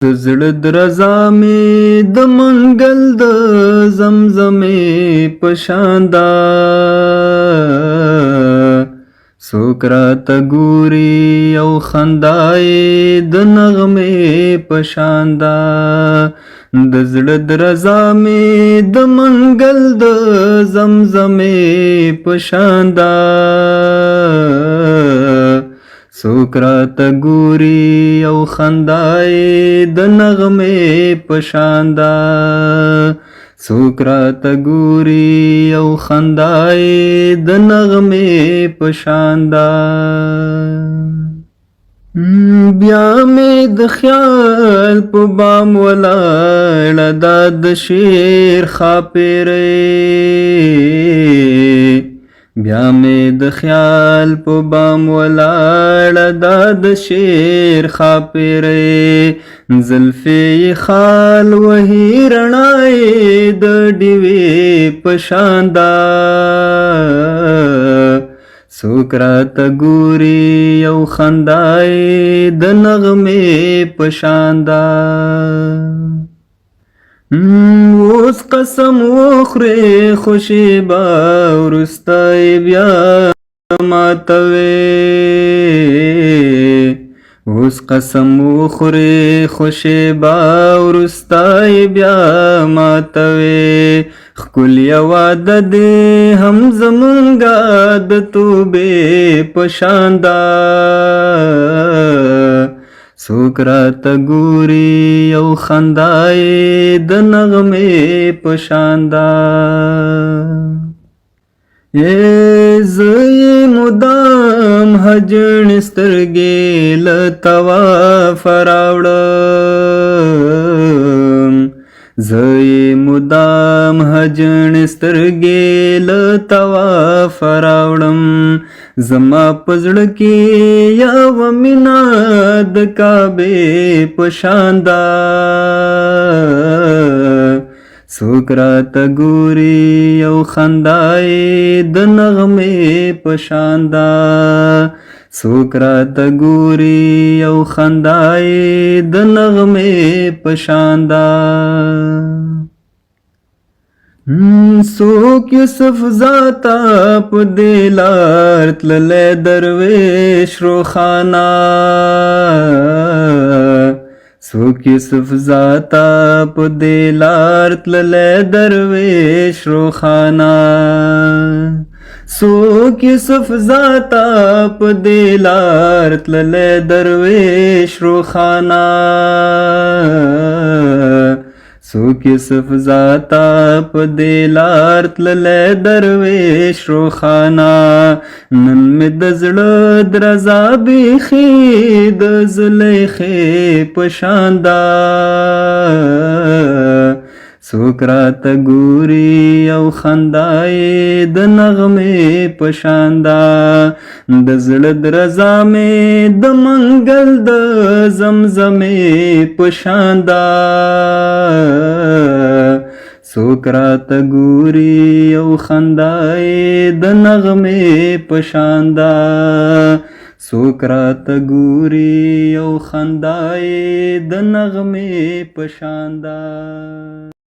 د زړه درزا مې د منګل د زمزمې په شان ده څوک راته ګوري او خندا یې د نغمې په شان ده د زړه درزا مې د منګل د زمزمې په شان ده څوک راته ګوري او خندا یې د نغمې په شان ده څوک راته ګوري او خندا یې د نغمې په شان ده بیا مې د خیال په بام ولاړه دا د شعر ښاپېرۍ بیا مې د خیال په بام ولاړه دا د شعر ښاپېرۍ زلفې یې خال وهي رڼا یې د ډیوې په شان ده څوک راته ګوري او خندا یې د نغمې په شان ده اوس قسم وخورې خو شېبه وروسته یې بیا ماتوې اوس قسم وخورې خو شېبه وروسته یې بیا ماتوې ښکلیه واده دې هم زمونږه د توبې په شان ده څوک راته ګوري او خندا یې د نغمې په شان ده زه یې مدام هجڼې سترګې له طوافه راوړم زه یې مدام هجڼې سترګې له طوافه راوړم زما په زړه کې یوه مینه د کعبې په شان ده څوک راته ګوري او خندا یې د نغمې په شان ده څوک راته ګوري او خندا یې د نغمې په شان ده څوک یوسف ذاته په دې لار تللی درویش روښانه څوک یوسف ذاته په دې لار تللی درویش روښانه څوک یوسف ذاته په دې لار تللی درویش روښانه څوک یوسف ذاته په دې لار تللی درویش روښانه نن مې د زړه درزا بیخي د زلیخې په شان ده څوک راته ګوري او خندا یې د نغمې په شان ده د زړه درزا مې د منګل د زمزمې په شان ده څوک راته ګوري او خندا یې د نغمې په شان ده څوک راته ګوري او خندا یې د نغمې په شان ده